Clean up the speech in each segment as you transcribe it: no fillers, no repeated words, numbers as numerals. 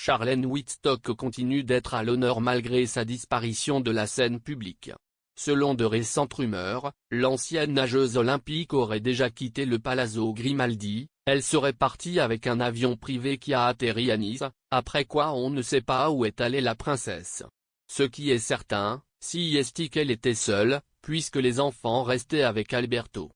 Charlène Whitstock continue d'être à l'honneur malgré sa disparition de la scène publique. Selon de récentes rumeurs, l'ancienne nageuse olympique aurait déjà quitté le Palazzo Grimaldi, elle serait partie avec un avion privé qui a atterri à Nice, après quoi on ne sait pas où est allée la princesse. Ce qui est certain, c'est qu'elle était seule, puisque les enfants restaient avec Alberto.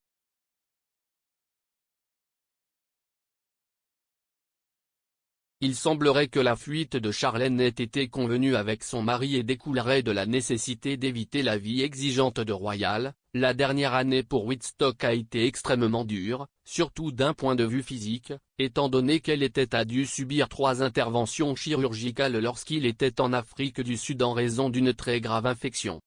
Il semblerait que la fuite de Charlène ait été convenue avec son mari et découlerait de la nécessité d'éviter la vie exigeante de Royal. La dernière année pour Whitstock a été extrêmement dure, surtout d'un point de vue physique, étant donné qu'elle a dû subir 3 interventions chirurgicales lorsqu'il était en Afrique du Sud en raison d'une très grave infection.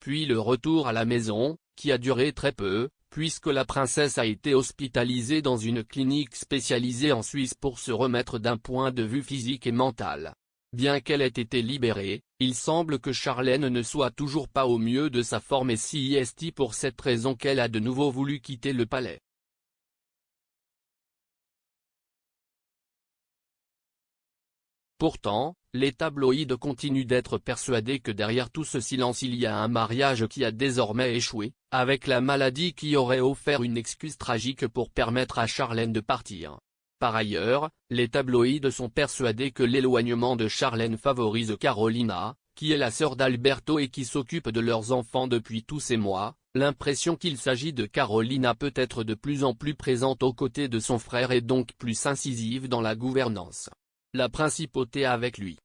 Puis le retour à la maison, qui a duré très peu, puisque la princesse a été hospitalisée dans une clinique spécialisée en Suisse pour se remettre d'un point de vue physique et mental. Bien qu'elle ait été libérée, il semble que Charlène ne soit toujours pas au mieux de sa forme et c'est pour cette raison qu'elle a de nouveau voulu quitter le palais. Pourtant, les tabloïds continuent d'être persuadés que derrière tout ce silence il y a un mariage qui a désormais échoué, avec la maladie qui aurait offert une excuse tragique pour permettre à Charlène de partir. Par ailleurs, les tabloïds sont persuadés que l'éloignement de Charlène favorise Carolina, qui est la sœur d'Alberto et qui s'occupe de leurs enfants depuis tous ces mois. L'impression qu'il s'agit de Carolina peut être de plus en plus présente aux côtés de son frère et donc plus incisive dans la gouvernance. La principauté avec lui.